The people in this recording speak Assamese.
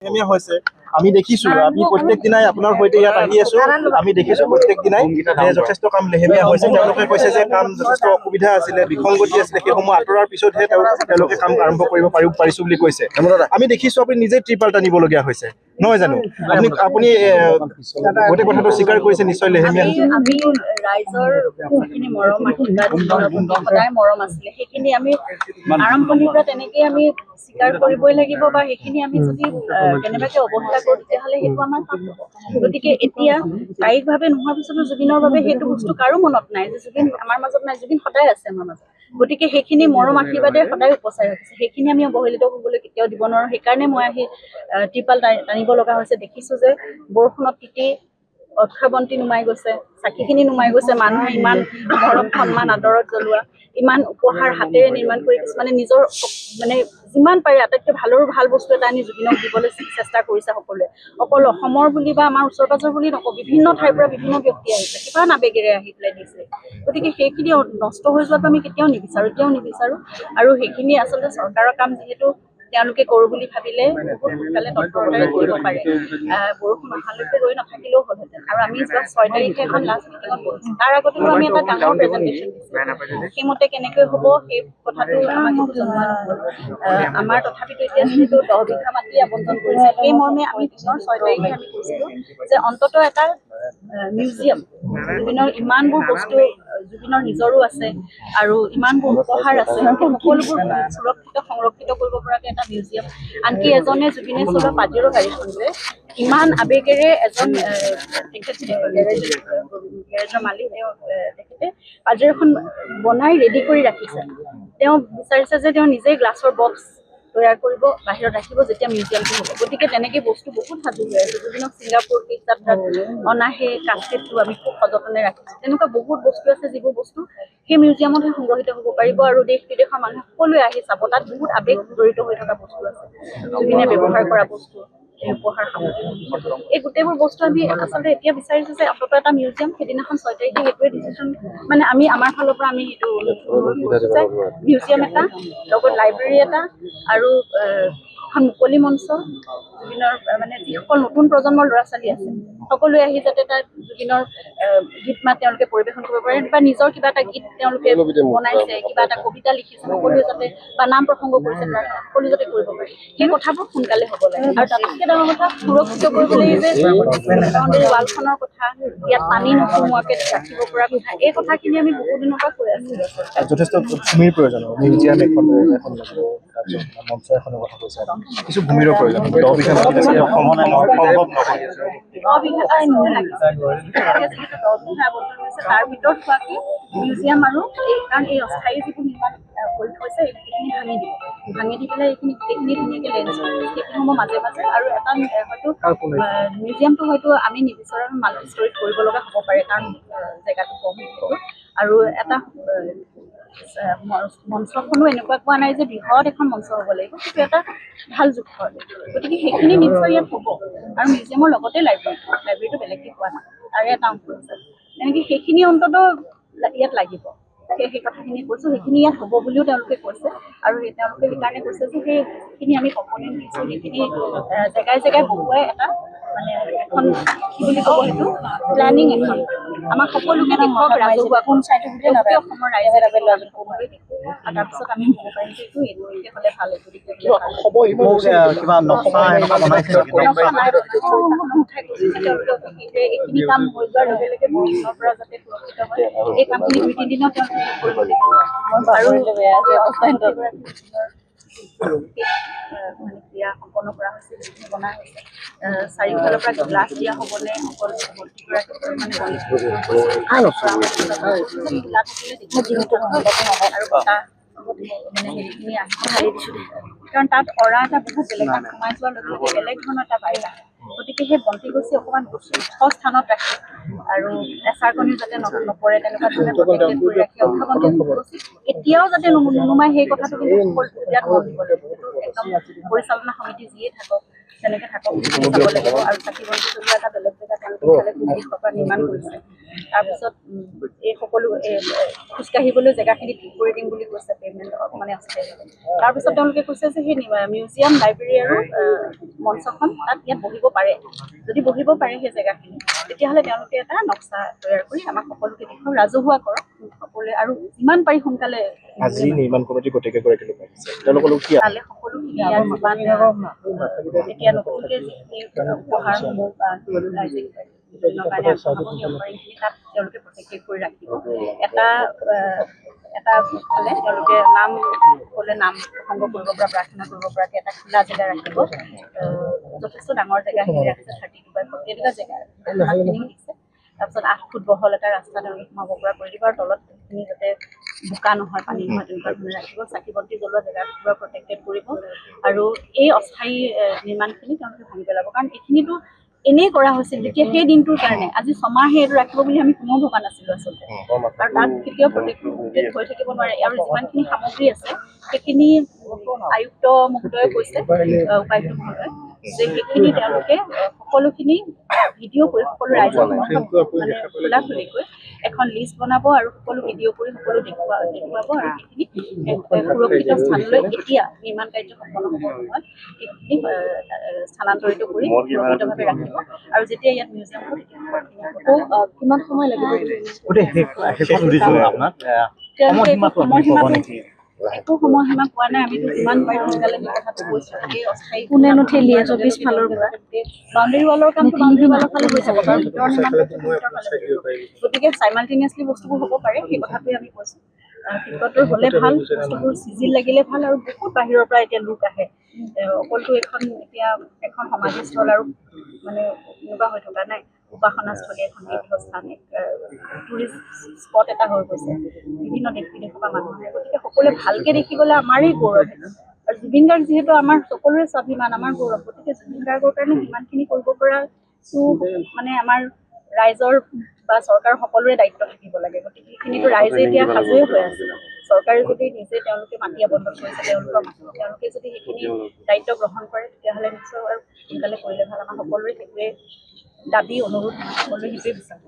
লেহেমীয়া হৈছে আমি দেখিছোঁ আমি প্ৰত্যেক দিনাই আপোনাৰ সৈতে ইয়াত আহি আছোঁ আমি দেখিছোঁ প্ৰত্যেক দিনাই যথেষ্ট কাম লেহেমীয়া হৈছে তেওঁলোকে কৈছে যে কাম যথেষ্ট অসুবিধা আছিলে বিসংগতি আছিলে সেইসমূহ আঁতৰাৰ পিছতহে তেওঁলোকে কাম আৰম্ভ কৰিব পাৰিছোঁ বুলি কৈছে আমি দেখিছোঁ আপুনি নিজে ত্ৰিপাল টানিবলগীয়া হৈছে নহয় জানো আপুনি গোটেই কথাটো স্বীকাৰ কৰিছে নিশ্চয় লেহেমীয়া আমি ৰাইজৰ যিখিনি মৰম সদায় মৰম আছিলে সেইখিনি আমি আৰম্ভণিৰ পৰা তেনেকেই আমি স্বীকাৰ কৰিবই লাগিব বা সেইখিনি আমি যদি কেনেবাকে অৱহেলা কৰোঁ তেতিয়াহ'লে সেইটো আমাৰ পাপ হ'ব গতিকে এতিয়া কায়িকভাৱে নোহোৱাৰ পিছতো জুবিনৰ বাবে সেইটো বস্তু কাৰো মনত নাই যে জুবিন আমাৰ মাজত নাই জুবিন সদায় আছে আমাৰ মাজত গতিকে সেইখিনি মৰম আশীৰ্বাদে সদায় উপচাই ৰাখিছে সেইখিনি আমি অৱহেলিত কৰিবলৈ কেতিয়াও দিব নোৱাৰোঁ সেইকাৰণে মই আহি ত্ৰিপাল টানিব লগা হৈছে দেখিছোঁ যে বৰষুণত তিতি অক্ষয়বন্তি নুমাই গৈছে চাকিখিনি নুমাই গৈছে মানুহে ইমান মৰম সন্মান আদৰত জ্বলোৱা ইমান উপহাৰ হাতেৰে নিৰ্মাণ কৰি কিছুমানে নিজৰ মানে যিমান পাৰে আটাইতকৈ ভালৰো ভাল বস্তু এটা আনি জুবিনক দিবলৈ চেষ্টা কৰিছে সকলোৱে অকল অসমৰ বুলি বা আমাৰ ওচৰ পাজৰ বুলি নকওঁ বিভিন্ন ঠাইৰ পৰা বিভিন্ন ব্যক্তি আহিছে কিমান আৱেগেৰে আহি পেলাই দিছে গতিকে সেইখিনি নষ্ট হৈ যোৱাটো আমি কেতিয়াও নিবিচাৰোঁ আৰু সেইখিনি আচলতে চৰকাৰৰ কাম যিহেতু তেওঁলোকে কৰোঁ বুলি ভাবিলে বহুত সোনকালে তৎপৰতাৰে কৰিব পাৰে বৰষুণ অহালৈকে ৰৈ নাথাকিলেও হ'লহেঁতেন আৰু আমি যোৱা 6 তাৰিখে এখন লাষ্ট মিটিঙত বহিছোঁ তাৰ আগতেও আমি এটা ডাঙৰ প্ৰেজেণ্টেশ্যন দিছোঁ সেইমতে কেনেকৈ হ'ব সেই কথাটো আমাক জনোৱা নহ'ল আমাৰ তথাপিতো এতিয়া যিহেতু 10 বিঘা মাটি আবণ্টন কৰিছে সেই মৰ্মে আমি পিছৰ 6 তাৰিখে আমি কৈছিলোঁ যে অন্ততঃ এটা মিউজিয়াম জুবিনৰ ইমানবোৰ বস্তু জুবিনৰ নিজৰো আছে আৰু ইমানবোৰ উপহাৰ আছে সকলোবোৰ সুৰক্ষিত সংৰক্ষিত কৰিব পৰাকৈ এটা মিউজিয়াম আনকি এজনে জুবিনে চলোৱা পাজেৰো গাড়ীখনটোৱে ইমান আৱেগেৰে এজন গেৰেজৰ মালিক তেখেতে পাজেৰোখন বনাই ৰেডি কৰি ৰাখিছে তেওঁ বিচাৰিছে যে তেওঁ নিজেই গ্লাছৰ বক্স তৈয়াৰ কৰিব বাহিৰত ৰাখিব যেতিয়া মিউজিয়ামটো হ'ব গতিকে তেনেকৈ বস্তু বহুত সাজু হৈ আছে জুবিনক ছিংগাপুৰ যাত্ৰাত অনা সেই কাষ্টটো আমি খুব সযতনে ৰাখিছোঁ তেনেকুৱা বহুত বস্তু আছে যিবোৰ বস্তু সেই মিউজিয়ামতহে সংগ্ৰহিত হ'ব পাৰিব আৰু দেশ বিদেশৰ মানুহে সকলোৱে আহি চাব তাত বহুত আৱেগ জড়িত হৈ থকা বস্তু আছে জুবিনে ব্যৱহাৰ কৰা বস্তু এই উপহাৰ সামগ্ৰী এই গোটেইবোৰ বস্তু আমি আচলতে এতিয়া বিচাৰিছোঁ যে অন্ততঃ এটা মিউজিয়াম সেইদিনাখন 6 তাৰিখে সেইটোৱে ডিচিশ্যন মানে আমি আমাৰ ফালৰ পৰা আমি সেইটো যে মিউজিয়াম এটা লগত লাইব্ৰেৰী এটা আৰু এখন মুকলি মঞ্চ জুবিনৰ মানে যিসকল নতুন প্ৰজন্মৰ ল'ৰা ছোৱালী আছে সকলোৱে আহি যাতে তাত জুবিনৰ গীত মাত তেওঁলোকে পৰিৱেশন কৰিব পাৰে বা নিজৰ কিবা এটা গীত তেওঁলোকে বনাইছে কিবা এটা কবিতা লিখিছে সকলোৱে যাতে বা নাম প্ৰসংগ কৰিছে সকলো যাতে কৰিব পাৰে সেই কথাবোৰ সোনকালে হ'ব লাগে আৰু তাতকৈ ডাঙৰ কথা সুৰক্ষিত কৰিব লাগে যে বাউণ্ডেৰী ৱালখনৰ কথা ইয়াত পানী নোসোমোৱাকৈ ৰাখিব পৰা কথা এই কথাখিনি আমি বহু দিনৰ পৰা কৈ আছোঁ যথেষ্ট ভূমিৰ প্ৰয়োজন মিউজিয়াম এখন মঞ্চ এখনৰ কথা কৈছে কিছু ভূমিৰো প্ৰয়োজন 10 বিঘা মাটি আছে সম্ভৱ নহয় 10 বিঘা তাৰ ভিতৰত হোৱাকে মিউজিয়াম আৰু কাৰণ এই অস্থায়ী যিবোৰ নিৰ্মাণ কৰি থৈছে এইখিনি ভাঙি দি পেলাই এইখিনি গোটেইখিনি ধুনীয়াকৈ লেণ্ডস্কেপিংসমূহ মাজে মাজে আৰু এটা হয়তো মিউজিয়ামটো হয়তো আমি নিবিচাৰোঁ মাল্টি ষ্টৰিত কৰিব লগা হ'ব পাৰে কাৰণ জেগাটো কম আৰু এটা মঞ্চখনো এনেকুৱা কোৱা নাই যে বৃহৎ এখন মঞ্চ হ'ব লাগিব কিন্তু এটা ভাল জোখৰ গতিকে সেইখিনি নিশ্চয় ইয়াত হ'ব আৰু মিউজিয়ামৰ লগতে লাইব্ৰেৰীটো বেলেগকৈ কোৱা নাই তাৰে এটা অংশ আছে তেনেকৈ সেইখিনি অন্ততঃ ইয়াত লাগিব সেই কথাখিনি কৈছোঁ সেইখিনি ইয়াত হ'ব বুলিও তেওঁলোকে কৈছে আৰু তেওঁলোকে সেইকাৰণে কৈছে যে সেইখিনি আমি কম্পনেণ্ট দিছোঁ সেইখিনি জেগাই জেগাই বহুৱাই এটা মানে এখন কি বুলি ক'ব সেইটো প্লেনিং এখন আমাক সকলোকে দেখুৱাওক ৰাজহুৱা কোন চাইডে গোটেই অসমৰ ৰাইজে আমি সকলোৱে দেখোঁ আৰু তাৰপিছত আমি ক'ব পাৰিম যে এইটো এনেকৈ হ'লে ভাল এইটো এইখিনি কাম হৈ যোৱাৰ লগে লগে বৰষুণৰ পৰা যাতে সুৰক্ষিত হয় এই কামখিনি 2-3 দিনত তেওঁলোকে কৰিব লাগিব আৰু মানে ক্ৰিয়া সম্পন্ন কৰা হৈছে বনা হৈছে চাৰিওফালৰ পৰা গ্লাছ দিয়া হ'বনে অকল আৰু বতাহ মানে হেৰিখিনি আহি দিছোঁ কাৰণ তাত অৰা এটা বহুত বেলেগ সোমাই যোৱাৰ লগে লগে বেলেগ ধৰণৰ এটা বায়ু আহে গতিকে সেই বন্তি গছি অকণমান ওখ স্থানত ৰাখি আৰু এচাৰকণিও যাতে নপৰে তেনেকুৱা ধৰণে প্ৰটেক্টেড কৰি ৰাখি অক্ষবন্তি গছি এতিয়াও যাতে নুনুমাই সেই কথাটো কিন্তু ইয়াত মন দিব লাগিব একদম পৰিচালনা সমিতি যিয়ে থাকক তেনেকৈ থাকক চাব লাগিব আৰু চাকি বন্তি জ্বলোৱা এটা বেলেগ জেগা তেওঁলোকে ইফালে দিশৰ পৰা নিৰ্মাণ কৰিছে তাৰপিছত এই সকলো সকলো খোজকাঢ়িবলৈ জেগাখিনি ঠিক কৰি দিম বুলি কৈছে পে'মেণ্ট মানে আছে। তাৰপিছত তেওঁলোকে কৈছে যে সেই মিউজিয়াম লাইব্ৰেৰী আৰু মঞ্চখন তাত ইয়াত বহিব পাৰে, যদি বহিব পাৰে সেই জেগাখিনি তেতিয়াহ'লে তেওঁলোকে এটা নক্সা তৈয়াৰ কৰি আমাক সকলোকে দেখুৱাওক, ৰাজহুৱা কৰক সকলোৱে, আৰু যিমান পাৰি সোনকালে আজি নিৰ্মাণ কমিটি গোটেইকেইগৰাকী লোক আহিছে, তেওঁলোকক কি তালে সকলোখিনি ইয়াত যিমান এতিয়া নতুনকে যিখিনি উপহাৰসমূহ বা ৰাইজে বিভিন্ন কাৰণে আগবঢ়াব সেই উপহাৰখিনি তাত তেওঁলোকে প্ৰটেক্টেড কৰি ৰাখিব। এটা ফালে তেওঁলোকে নাম সকলোৱে নাম প্ৰসংগ কৰিব পৰা, প্ৰাৰ্থনা কৰিব পৰাকৈ এটা খোলা জেগা ৰাখিব। যথেষ্ট ডাঙৰ জেগা সেইখিনি ৰাখিছে, 32x40 এনেকুৱা জেগা সেইখিনি দিছে। তাৰপিছত 8 ফুট বহল এটা ৰাস্তা তেওঁলোকে সোমাব পৰা কৰি দিব, আৰু তলত সেইখিনি যাতে বোকা নহয়, পানী নহয়, তেনেকুৱা ধৰণে ৰাখিব। চাকি বন্তি জ্বলোৱা জেগাবোৰ প্ৰটেক্টেড কৰিব, আৰু এই অস্থায়ী নিৰ্মাণখিনি তেওঁলোকে ভাঙি পেলাব। কাৰণ এইখিনিতো এনেই কৰা হৈছিল যেতিয়া সেই দিনটোৰ কাৰণে, আজি ছমাহে এইটো ৰাখিব বুলি আমি কোনেও ভবা নাছিলোঁ আচলতে, আৰু তাত কেতিয়াও প্ৰটেক্টেড হৈ থাকিব নোৱাৰে। আৰু যিমানখিনি সামগ্ৰী আছে সেইখিনি আয়ুক্ত মহোদয়ে কৈছে, উপায়ুক্ত মহোদয়ে, যে সেইখিনি তেওঁলোকে সকলোখিনি ভিডিঅ' কৰি সকলো ৰাইজক মানে খোলাখুলিকৈ এখন লিষ্ট বনাব, আৰু সকলো ভিডিঅ' কৰি সকলো দেখুৱাব, আৰু সেইখিনি সুৰক্ষিত স্থানলৈ এতিয়া নিৰ্মাণ কাৰ্য সম্পন্ন হ'ব সময়ত সেইখিনি স্থানান্তৰিত কৰি সুৰক্ষিতভাৱে ৰাখিব। আৰু যেতিয়া ইয়াত মিউজিয়াম হ'ব তেতিয়া কিমান সময় লাগিব একো সময়সীমা পোৱা নাই। আমিতো যিমান পাৰি সোনকালে সেই কথাটো কৈছোঁ। এই অস্থায়ী কোনেনো ঠেলি আছে পিছফালৰ পৰা বাউণ্ডেৰী ৱালৰ কামটো বাউণ্ডেৰী ৱালৰ ফালে হৈ যাব, কাৰণ ভিতৰৰ নিৰ্মাণ গতিকে চাইমাল্টেনিয়াছলি বস্তুবোৰ হ'ব পাৰে, সেই কথাটোৱে আমি কৈছোঁ। টিকটৰ হ'লে ভাল, বস্তুবোৰ চিজিল লাগিলে ভাল, আৰু বহুত বাহিৰৰ পৰা এতিয়া লোক আহে। অকলতো এতিয়া এখন সমাধিস্থল আৰু মানে এনেকুৱা হৈ থকা নাই, উপাসনাস্থলী এখন তীৰ্থস্থান, টুৰিষ্ট স্পট এটা হৈ গৈছে, বিভিন্ন দেশ বিদেশৰ পৰা মানুহ আহে। গতিকে সকলোৱে ভালকে দেখিবলৈ আমাৰেই গৌৰৱ। আৰু জুবিন গাৰ্গ যিহেতু আমাৰ সকলোৰে স্বাভিমান, আমাৰ গৌৰৱ, গতিকে জুবিন গাৰ্গৰ কাৰণে যিমানখিনি কৰিব পৰাটো মানে আমাৰ ৰাইজৰ বা চৰকাৰৰ সকলোৰে দায়িত্ব থাকিব লাগে। গতিকে সেইখিনিতো ৰাইজে এতিয়া সাজুৱে হৈ আছে। চৰকাৰে যদি নিজে তেওঁলোকে মাটি আবণ্টন কৰিছে, তেওঁলোকে যদি সেইখিনি দায়িত্ব গ্ৰহণ কৰে তেতিয়াহ'লে নিশ্চয় আৰু সোনকালে কৰিলে ভাল। আমাৰ সকলোৰে সেইটোৱে দাবী, অনুৰোধ, সকলোৱে সেইটোৱে বিচাৰে।